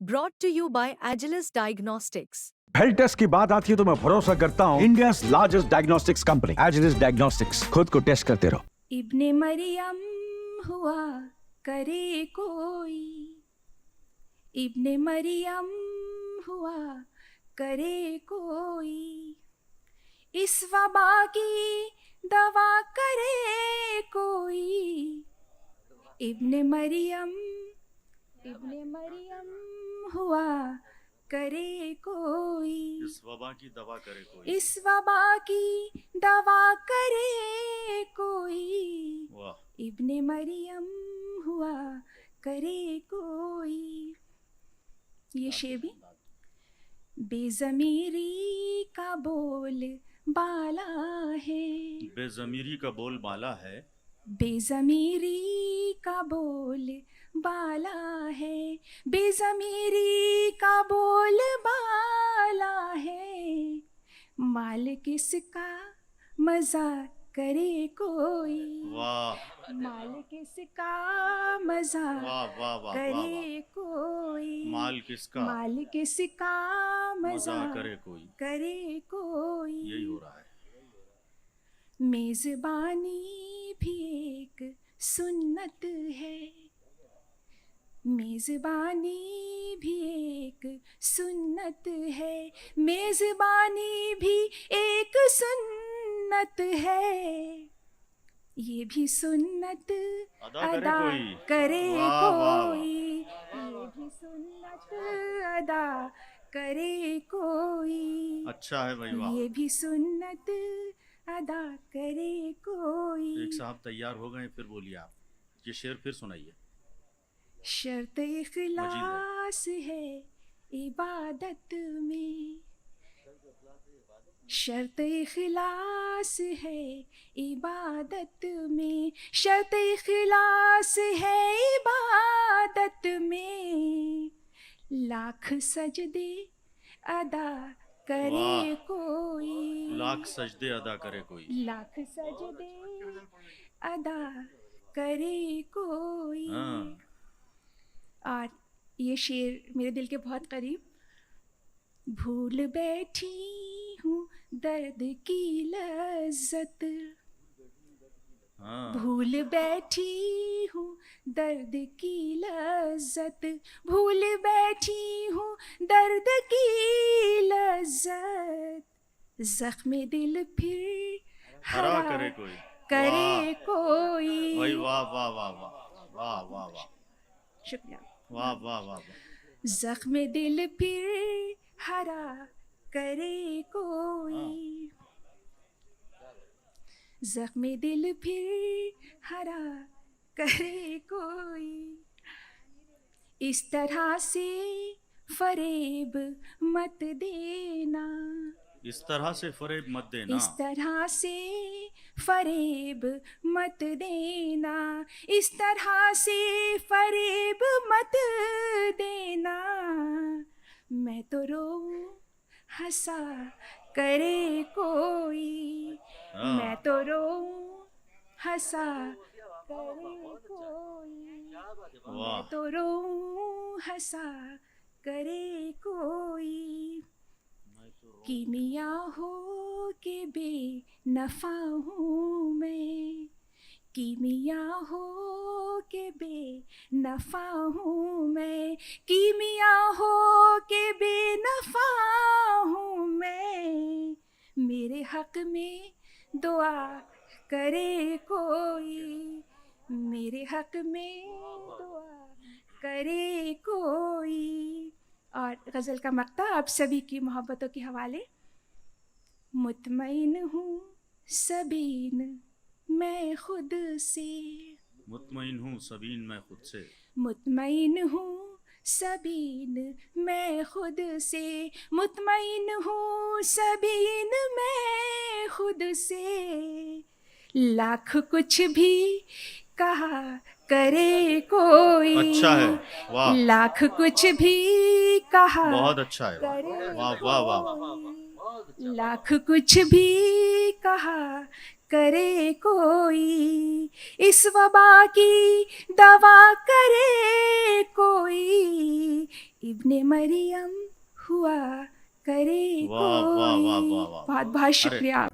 brought to you by Agilus Diagnostics. Health test की बात आती है तो मैं भरोसा करता हूँ India largest diagnostics company Agilus diagnostics. खुद को टेस्ट करते रहो। इब्ने मरियम हुआ करे कोई, इब्ने मरियम हुआ करे कोई, इस वबा की दवा करे कोई। इब्ने मरियम हुआ करे कोई, इस वबा की दवा करे कोई। इस वबा की दवा करे कोई। वाह। इब्ने मरियम हुआ करे कोई। ये शेर भी बेज़मीरी का बोल बाला है, बेज़मीरी का बोल बाला है, बेज़मीरी का बोल बाला है, बेज़मीरी का बोल बाला है। माल किसका मज़ा करे कोई, वाह माल किसका मज़ा वाह वाह वाह करे कोई, माल किसका माल किसका मजा मज़ा करे कोई। करे कोई। यही हो रहा है। मेज़बानी भी एक सुन्नत है, मेज़बानी भी एक सुन्नत है, मेज़बानी भी एक सुन्नत है। ये भी सुन्नत अदा करे वाह, वाह, वाह। कोई, ये भी सुन्नत अदा करे कोई। अच्छा है भाई, वाह। ये भी सुन्नत अदा करे कोई। एक साहब तैयार हो गए, फिर बोलिए आप। ये शेर फिर सुनाइए। शर्त इखलास है इबादत में, शर्त इखलास है इबादत में, शर्त इखलास है इबादत में। लाख सजदे अदा करे वाह। कोई, लाख सजदे अदा करे कोई। लाख सजदे अदा करे कोई। हाँ। और ये शेर मेरे दिल के बहुत करीब। भूल बैठी हूँ दर्द की लज्जत, हाँ। भूल बैठी हूँ दर्द की लज्जत, भूल बैठी हूँ दर्द की लज्जत। जख्म दिल फिर हरा करे कोई, करे कोई। भाई वाह वाह वाह वाह वाह वाह वाह। शुक्रिया। वाह वाह वाह वाह। जख्म दिल फिर हरा करे कोई, जख्म दिल फिर हरा करे कोई। इस तरह से फरेब मत देना, इस तरह से फरेब मत देना, इस तरह से फरेब मत देना, इस तरह से फरेब मत देना। मैं तो रोऊं हंसा करे कोई, हाँ। मैं तो रोऊं हंसा करे कोई, मैं वाह। तो रोऊं हंसा करे कोई। कीमिया हो के बेनफा हूँ मैं, कीमिया हो के बेनफा हूँ मैं, कीमिया हो के बेनफा हूँ मैं। मेरे हक में दुआ करे कोई, मेरे हक में दुआ करे कोई। और गज़ल का मक्ता आप सभी की मोहब्बतों के हवाले। मुतमईन हूँ सबीन मैं खुद से, मुतमईन हूँ सबीन मैं खुद से, मुतमईन हूँ सबीन मैं खुद से, मुतमईन हूँ सबीन मैं खुद से। लाख कुछ भी कहा करे कोई, अच्छा है, वाह। लाख कुछ भी कहा बहुत अच्छा है, करे वाह वाह वाह वाह। कोई, लाख कुछ भी कहा करे कोई, इस वबा की दवा करे कोई, इब्ने मरियम हुआ करे वाह, वाह, वाह, कोई। वाह, वाह, बहुत वाह। बहुत शुक्रिया।